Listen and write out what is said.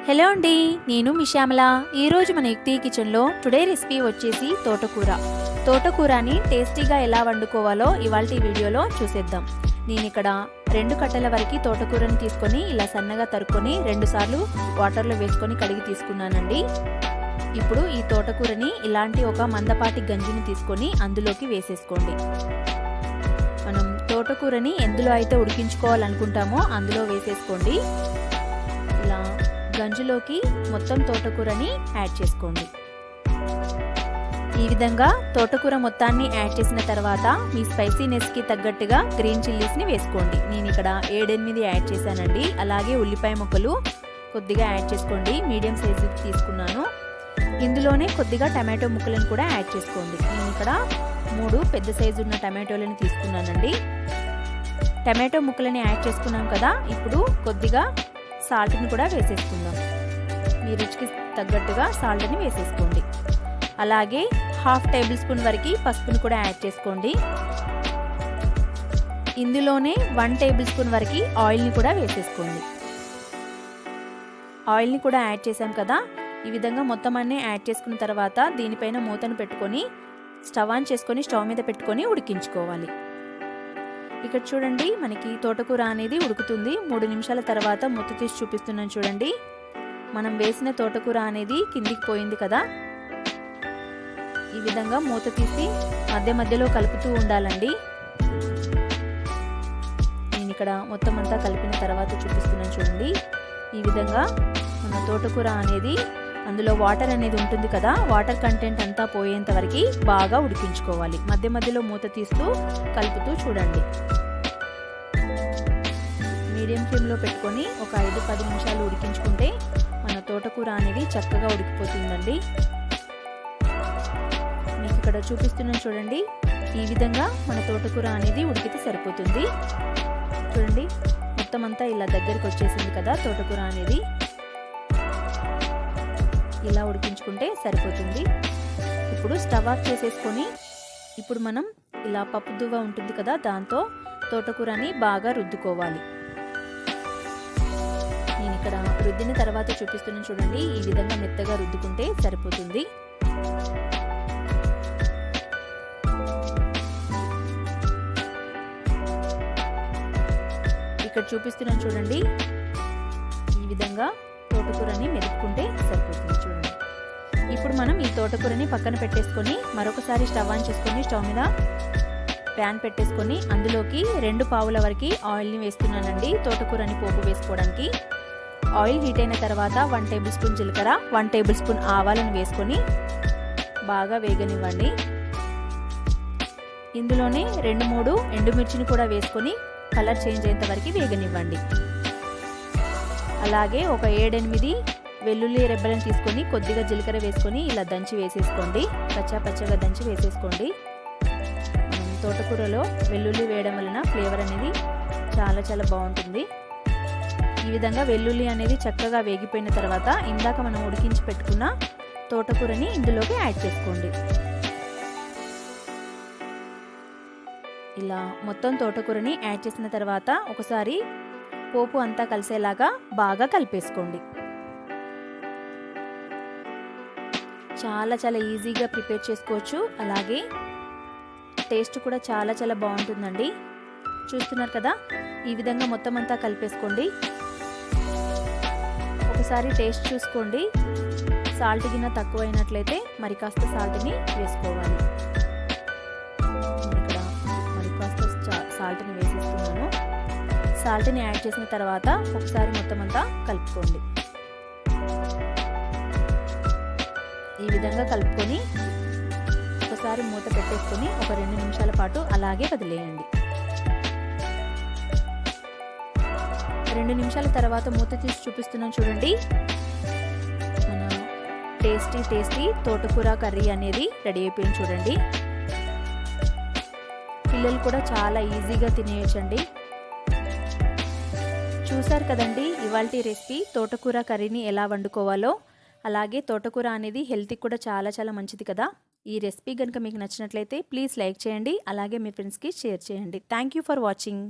Hello అండి, నేను మీ శ్యామల. ఈరోజు మన యుక్తి కిచెన్లో టుడే రెసిపీ వచ్చేసి తోటకూర. తోటకూరని టేస్టీగా ఎలా వండుకోవాలో ఇవాళ వీడియోలో చూసేద్దాం. నేను ఇక్కడ 2 కట్టల వరకు తోటకూరని తీసుకొని ఇలా సన్నగా తరుక్కొని 2 సార్లు వాటర్లో వేసుకొని కడిగి తీసుకున్నానండి. ఇప్పుడు ఈ తోటకూరని ఇలాంటి ఒక మందపాటి గంజిని తీసుకొని అందులోకి వేసేసుకోండి. మనం తోటకూరని ఎందులో అయితే ఉడికించుకోవాలనుకుంటామో అందులో వేసేసుకోండి. ఇలా గంజులోకి మొత్తం తోటకూరని యాడ్ చేసుకోండి. ఈ విధంగా తోటకూర మొత్తాన్ని యాడ్ చేసిన తర్వాత మీ స్పైసీనెస్కి తగ్గట్టుగా గ్రీన్ చిల్లీస్ని వేసుకోండి. నేను ఇక్కడ 7-8 యాడ్ చేశానండి. అలాగే ఉల్లిపాయ ముక్కలు కొద్దిగా యాడ్ చేసుకోండి. మీడియం సైజు తీసుకున్నాను. ఇందులోనే కొద్దిగా టమాటో ముక్కలను కూడా యాడ్ చేసుకోండి. నేను ఇక్కడ 3 పెద్ద సైజు ఉన్న టమాటోలను తీసుకున్నానండి. టమాటో ముక్కలని యాడ్ చేసుకున్నాం కదా, ఇప్పుడు కొద్దిగా సాల్ట్ని కూడా వేసేసుకుందాం. మీ రుచికి తగ్గట్టుగా సాల్ట్ని వేసేసుకోండి. అలాగే 1/2 టేబుల్ స్పూన్ వరకు పసుపుని కూడా యాడ్ చేసుకోండి. ఇందులోనే 1 టేబుల్ స్పూన్ వరకు ఆయిల్ని కూడా వేసేసుకోండి. ఆయిల్ని కూడా యాడ్ చేసాం కదా, ఈ విధంగా మొత్తం అన్నీ యాడ్ చేసుకున్న తర్వాత దీనిపైన మూతను పెట్టుకొని స్టవ్ ఆన్ చేసుకొని స్టవ్ మీద పెట్టుకొని ఉడికించుకోవాలి. ఇక్కడ చూడండి, మనకి తోటకూర అనేది ఉడుకుతుంది. 3 నిమిషాల తర్వాత మూత తీసి చూపిస్తున్నాను చూడండి. మనం వేసిన తోటకూర అనేది కిందికి పోయింది కదా. ఈ విధంగా మూత తీసి మధ్య మధ్యలో కలుపుతూ ఉండాలండి. నేను ఇక్కడ మొత్తం అంతా కలిపిన తర్వాత చూపిస్తున్నాను చూడండి. ఈ విధంగా మన తోటకూర అనేది అందులో వాటర్ అనేది ఉంటుంది కదా, వాటర్ కంటెంట్ అంతా పోయేంత వరకు బాగా ఉడికించుకోవాలి. మధ్య మధ్యలో మూత తీస్తూ కలుపుతూ చూడండి. మీడియం ఫ్లేమ్లో పెట్టుకొని ఒక 5-10 నిమిషాలు ఉడికించుకుంటే మన తోటకూర అనేది చక్కగా ఉడికిపోతుందండి. మీకు ఇక్కడ చూపిస్తున్నాను చూడండి. ఈ విధంగా మన తోటకూర అనేది ఉడికితే సరిపోతుంది. చూడండి, మొత్తం అంతా ఇలా దగ్గరికి వచ్చేసింది కదా తోటకూర అనేది. ఇలా ఉడికించుకుంటే సరిపోతుంది. ఇప్పుడు స్టవ్ ఆఫ్ చేసేసుకొని ఇప్పుడు మనం ఇలా పప్పు దువ్వ ఉంటుంది కదా, దాంతో తోటకూరని బాగా రుద్దుకోవాలి. నేను ఇక్కడ రుద్దిన తర్వాత చూపిస్తున్నాను చూడండి. ఈ విధంగా మెత్తగా రుద్దుకుంటే సరిపోతుంది. ఇక్కడ చూపిస్తున్నాను చూడండి. ఈ విధంగా తోటకూరని మెదుపుకుంటే సరిపోతుంది చూడండి. ఇప్పుడు మనం ఈ తోటకూరని పక్కన పెట్టేసుకొని మరొకసారి స్టవ్ ఆన్ చేసుకొని స్టవ్ మీద ప్యాన్ పెట్టేసుకొని అందులోకి 2 పావుల వరకు ఆయిల్ని వేస్తున్నానండి తోటకూరని పోపు వేసుకోవడానికి. ఆయిల్ హీట్ అయిన తర్వాత 1 టేబుల్ స్పూన్ జీలకర్ర, 1 టేబుల్ స్పూన్ ఆవాలను వేసుకొని బాగా వేగనివ్వండి. ఇందులోనే 2-3 ఎండుమిర్చిని కూడా వేసుకొని కలర్ చేంజ్ అయ్యేంత వరకు వేగనివ్వండి. అలాగే ఒక 7-8 వెల్లుల్లి రెబ్బలను తీసుకొని కొద్దిగా జీలకర్ర వేసుకొని ఇలా దంచి వేసేసుకోండి. పచ్చగా దంచి వేసేసుకోండి. తోటకూరలో వెల్లుల్లి వేయడం వలన ఫ్లేవర్ అనేది చాలా బాగుంటుంది. ఈ విధంగా వెల్లుల్లి అనేది చక్కగా వేగిపోయిన తర్వాత ఇందాక మనం ఉడికించి పెట్టుకున్న తోటకూరని ఇందులోకి యాడ్ చేసుకోండి. ఇలా మొత్తం తోటకూరని యాడ్ చేసిన తర్వాత ఒకసారి పోపు అంతా కలిసేలాగా బాగా కలిపేసుకోండి. చాలా ఈజీగా ప్రిపేర్ చేసుకోవచ్చు. అలాగే టేస్ట్ కూడా చాలా బాగుంటుందండి. చూస్తున్నారు కదా, ఈ విధంగా మొత్తం అంతా కలిపేసుకోండి. ఒకసారి టేస్ట్ చూసుకోండి. సాల్ట్ గిన్నె తక్కువ అయినట్లయితే మరి కాస్త సాల్ట్ని వేసుకోవాలి. ఇక్కడ మరి కాస్త సాల్ట్ని వేసేస్తున్నాను. సాల్ట్ని యాడ్ చేసిన తర్వాత ఒకసారి మొత్తం అంతా కలుపుకోండి. ఈ విధంగా కలుపుకొని ఒకసారి మూత పెట్టేసుకొని ఒక 2 నిమిషాల పాటు అలాగే వదిలేయండి. 2 నిమిషాల తర్వాత మూత తీసి చూపిస్తున్నాను చూడండి. మన టేస్టీ తోటకూర కర్రీ అనేది రెడీ అయిపోయింది చూడండి. పిల్లలు కూడా చాలా ఈజీగా తినేయచ్చండి. చూసారు కదండి ఇవాల్టి రెసిపీ తోటకూర కర్రీని ఎలా వండుకోవాలో. అలాగే తోటకూర అనేది హెల్త్కి కూడా చాలా మంచిది కదా. ఈ రెసిపీ కనుక మీకు నచ్చినట్లయితే ప్లీజ్ లైక్ చేయండి. అలాగే మీ ఫ్రెండ్స్కి షేర్ చేయండి. Thank you for watching.